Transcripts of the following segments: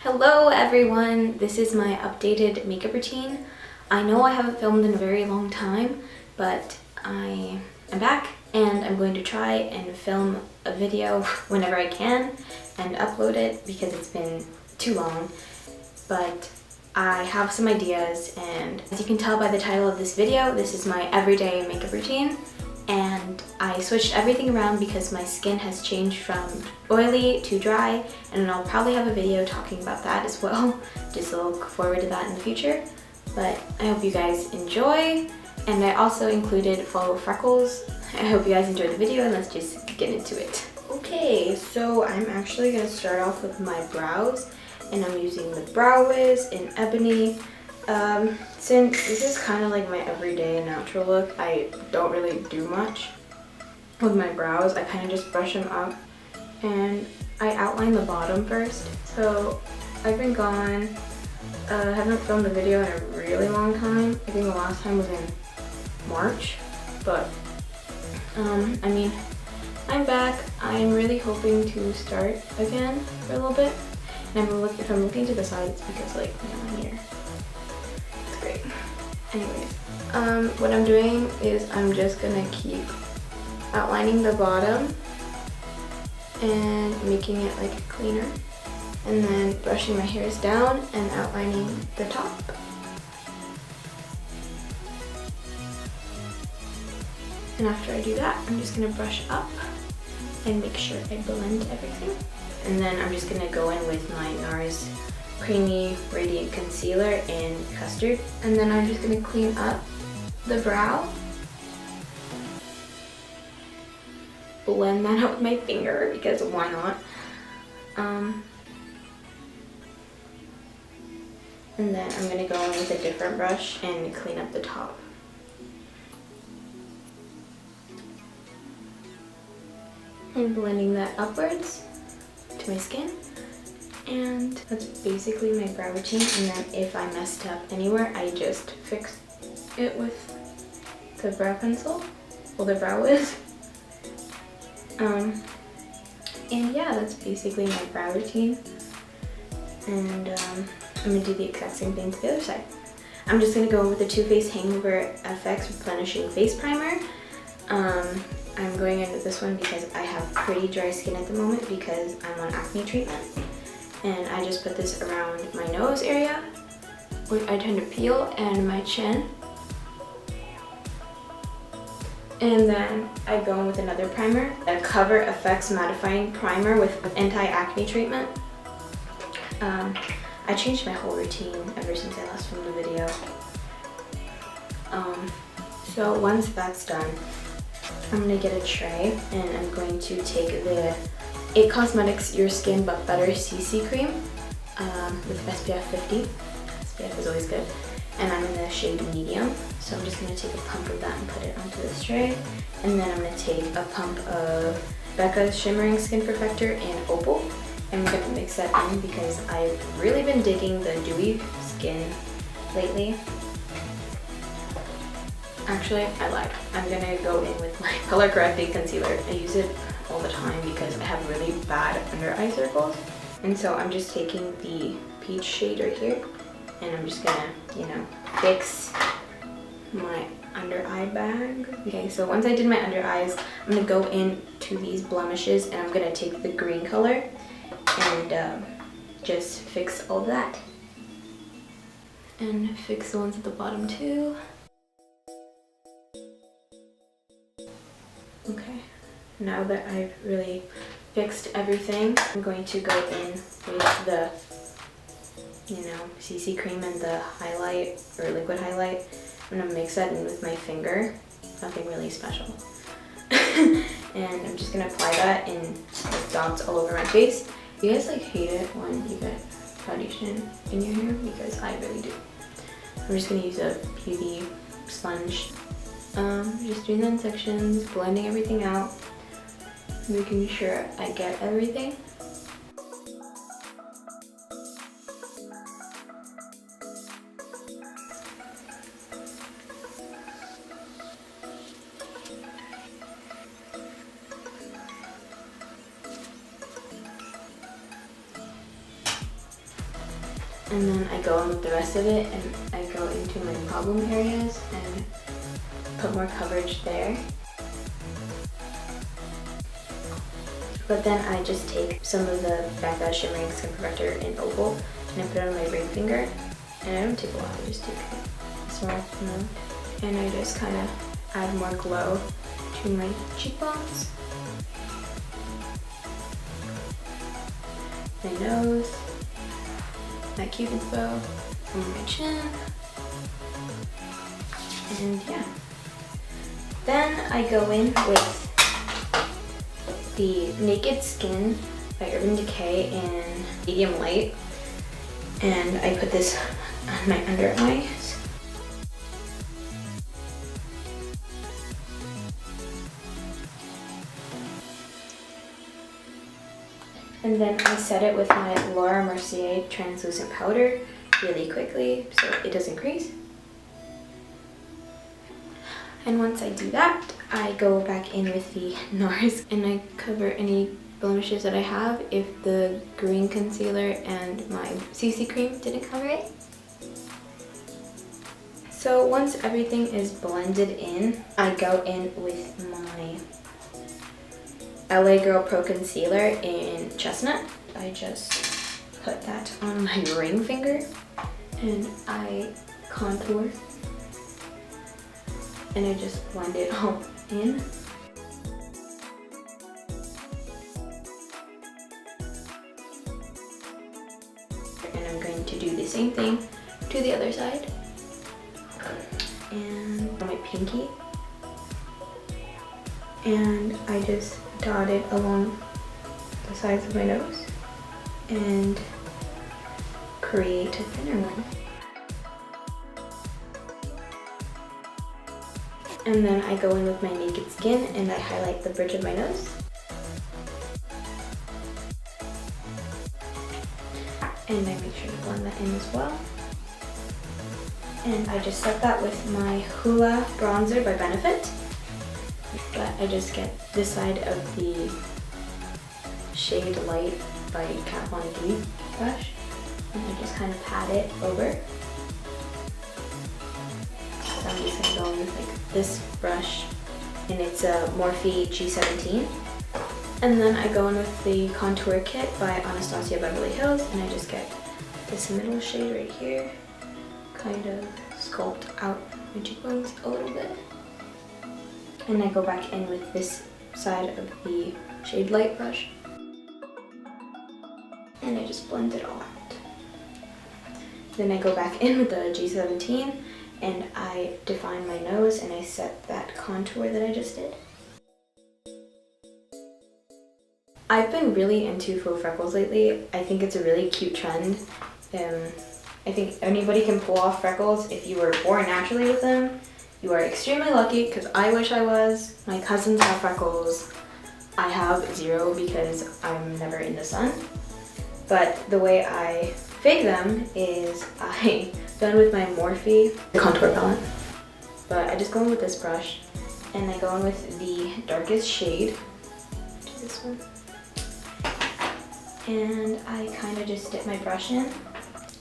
Hello everyone, this is my updated makeup routine. I know I haven't filmed in a very long time, but I am back and I'm going to try and film a video whenever I can and upload it because it's been too long. But I have some ideas, and as you can tell by the title of this video, this is my everyday makeup routine. And I switched everything around because my skin has changed from oily to dry, and I'll probably have a video talking about that as well. Just look forward to that in the future. But I hope you guys enjoy, and I also included Faux Freckles. I hope you guys enjoyed the video, and let's just get into it. Okay, so I'm actually going to start off with my brows, and I'm using the Brow Wiz in Ebony. Since this is kind of like my everyday natural look, I don't really do much with my brows. I kind of just brush them up and I outline the bottom first. So I've been gone, haven't filmed a video in a really long time. I think the last time was in March, but I mean, I'm back. I'm really hoping to start again for a little bit. And if I'm looking to the side, it's because like, I'm here. Great. Anyways, what I'm doing is I'm just gonna keep outlining the bottom and making it like cleaner, and then brushing my hairs down and outlining the top. And after I do that, I'm just gonna brush up and make sure I blend everything. And then I'm just gonna go in with my NARS Creamy Radiant Concealer in Custard. And then I'm just going to clean up the brow. Blend that out with my finger because why not? And then I'm going to go in with a different brush and clean up the top. And blending that upwards to my skin. And that's basically my brow routine, and then if I messed up anywhere, I just fix it with the brow pencil, well, the Brow Wiz. And yeah, that's basically my brow routine. And I'm gonna do the exact same thing to the other side. I'm just gonna go with the Too Faced Hangover FX Replenishing Face Primer. I'm going in with this one because I have pretty dry skin at the moment because I'm on acne treatment. And I just put this around my nose area, which I tend to peel, and my chin. And then I go in with another primer, a Cover FX Mattifying Primer with anti-acne treatment. I changed my whole routine ever since I last filmed the video. So once that's done, I'm gonna get a tray, and I'm going to take the It Cosmetics Your Skin But Better CC Cream with SPF 50. SPF is always good. And I'm in the shade medium. So I'm just going to take a pump of that and put it onto this tray. And then I'm going to take a pump of Becca's Shimmering Skin Perfector in Opal. And we're going to mix that in because I've really been digging the dewy skin lately. Actually, I lied. I'm going to go in with my Color Correcting Concealer. I use it all the time because I have really bad under eye circles, and so I'm just taking the peach shade right here, and I'm just gonna, fix my under eye bag. Okay, so once I did my under eyes, I'm gonna go into these blemishes, and I'm gonna take the green color and just fix all that, and fix the ones at the bottom too. Okay. Now that I've really fixed everything, I'm going to go in with the, CC cream and the highlight, or liquid highlight. I'm gonna mix that in with my finger. Nothing really special. And I'm just gonna apply that in like dots all over my face. You guys hate it when you get foundation in your hair, because I really do. I'm just gonna use a beauty sponge. Just doing that in sections, blending everything out, making sure I get everything. And then I go in with the rest of it and I go into my problem areas and put more coverage there. But then I just take some of the Becca Shimmering Skin Perfector in Opal and I put it on my ring finger. And I don't take a lot, I just take a small amount. And I just kind of add more glow to my cheekbones, my nose, my cupid's bow, on my chin, and yeah. Then I go in with the Naked Skin by Urban Decay in medium light, and I put this on my under eyes. And then I set it with my Mercier translucent powder really quickly so it doesn't crease. And once I do that, I go back in with the NARS and I cover any blemishes that I have if the green concealer and my CC cream didn't cover it. So once everything is blended in, I go in with my LA Girl Pro Concealer in Chestnut. I just put that on my ring finger and I contour and I just blend it all in. And I'm going to do the same thing to the other side. And on my pinky. And I just dot it along the sides of my nose and create a thinner one. And then I go in with my Naked Skin and I highlight the bridge of my nose. And I make sure to blend that in as well. And I just set that with my Hoola Bronzer by Benefit. But I just get this side of the Shade Light by Kat Von D brush. And I just kind of pat it over. So I'm just going to go in with like this brush. And it's a Morphe G17. And then I go in with the Contour Kit by Anastasia Beverly Hills. And I just get this middle shade right here. Kind of sculpt out my cheekbones a little bit. And I go back in with this side of the Shade Light brush. And I just blend it all out. Then I go back in with the G17 and I define my nose and I set that contour that I just did. I've been really into faux freckles lately. I think it's a really cute trend. I think anybody can pull off freckles if you were born naturally with them. You are extremely lucky because I wish I was. My cousins have freckles. I have zero because I'm never in the sun. But the way I fake them is I go in with my Morphe contour palette. But I just go in with this brush and I go in with the darkest shade, which is this one. And I kind of just dip my brush in.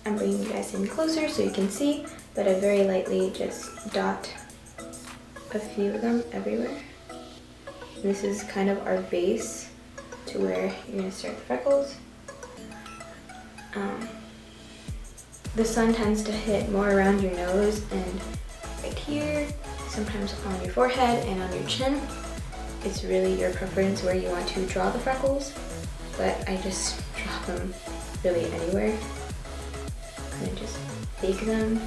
I'm bringing you guys in closer so you can see, but I very lightly just dot a few of them everywhere. This is kind of our base to where you're going to start the freckles. The sun tends to hit more around your nose and right here, sometimes on your forehead and on your chin. It's really your preference where you want to draw the freckles, but I just draw them really anywhere. And I just bake them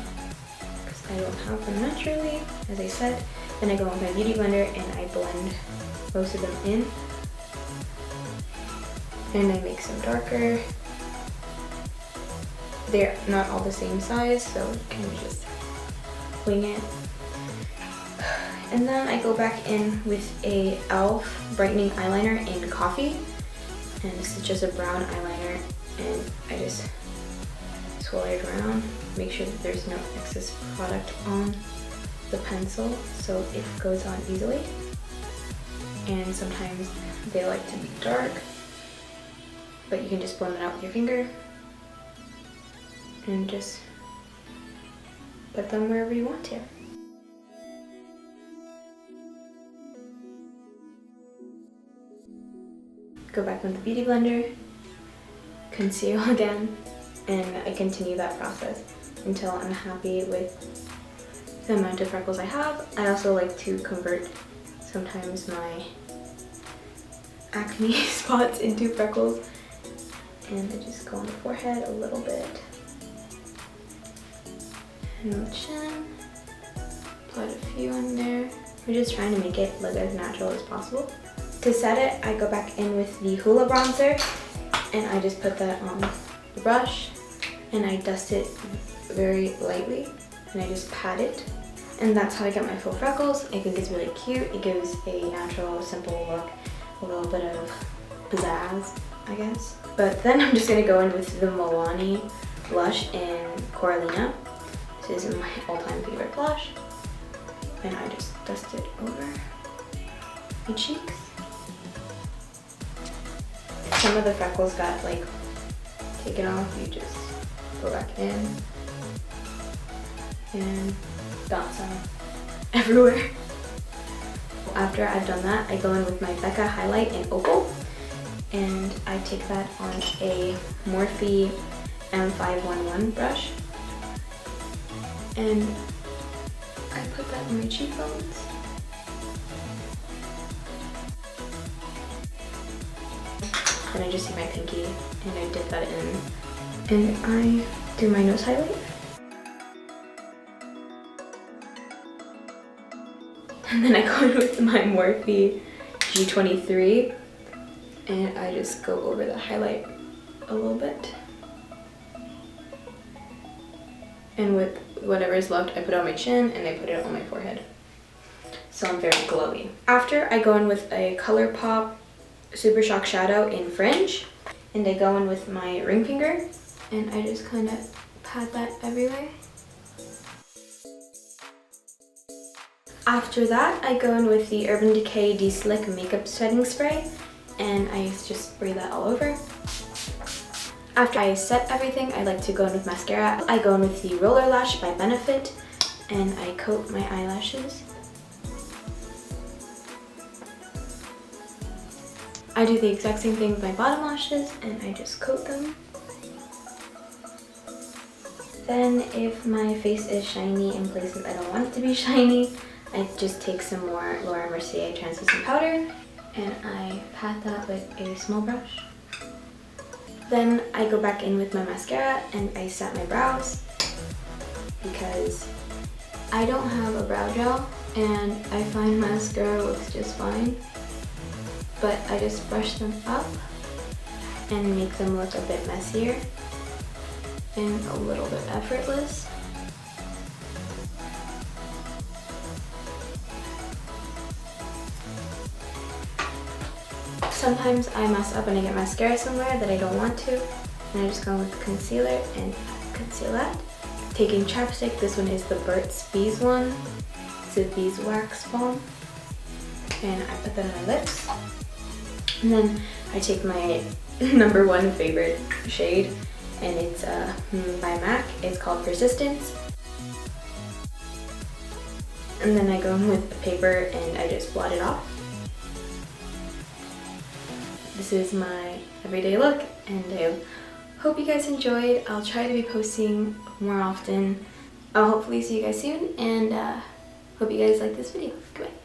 because I don't have them naturally, as I said. Then I go with my beauty blender and I blend most of them in. And I make some darker. They're not all the same size, so you can just wing it. And then I go back in with a e.l.f. brightening eyeliner in Coffee. And this is just a brown eyeliner, and I just swirl it around, make sure that there's no excess product on the pencil so it goes on easily. And sometimes they like to be dark, but you can just blend it out with your finger. and just put them wherever you want to. Go back with the beauty blender, conceal again, and I continue that process until I'm happy with the amount of freckles I have. I also like to convert sometimes my acne spots into freckles, and I just go on the forehead a little bit, and the chin, put a few on there. I'm just trying to make it look as natural as possible. To set it, I go back in with the Hoola bronzer, and I just put that on the brush, and I dust it very lightly, and I just pat it. And that's how I get my faux freckles. I think it's really cute. It gives a natural, simple look, a little bit of pizzazz, I guess. But then I'm just gonna go in with the Milani blush in Coralina. This is my all-time favorite blush. And I just dust it over my cheeks. Some of the freckles got like taken off. You just go back in and got some everywhere. After I've done that, I go in with my Becca highlight in Opal, and I take that on a Morphe M511 brush, and I put that on my cheekbones. And I just see my pinky, and I dip that in, and I do my nose highlight. And then I go in with my Morphe G23, and I just go over the highlight a little bit. And with whatever is left, I put it on my chin, and I put it on my forehead. So I'm very glowy. After, I go in with a Colourpop Super Shock Shadow in Fringe, and I go in with my ring finger, and I just kind of pat that everywhere. After that, I go in with the Urban Decay De-Slick Makeup Setting Spray, and I just spray that all over. After I set everything, I like to go in with mascara. I go in with the Roller Lash by Benefit, and I coat my eyelashes. I do the exact same thing with my bottom lashes, and I just coat them. Then if my face is shiny in places I don't want it to be shiny, I just take some more Mercier translucent powder, and I pat that with a small brush. Then I go back in with my mascara, and I set my brows because I don't have a brow gel, and I find mascara works just fine. But I just brush them up and make them look a bit messier and a little bit effortless. Sometimes I mess up and I get mascara somewhere that I don't want to, and I just go with concealer and conceal that. Taking chapstick, this one is the Burts Bees one. It's a beeswax balm, and I put that on my lips. And then I take my #1 favorite shade, and it's by MAC. It's called Persistence. And then I go in with the paper and I just blot it off. This is my everyday look, and I hope you guys enjoyed. I'll try to be posting more often. I'll hopefully see you guys soon, and hope you guys like this video. Goodbye.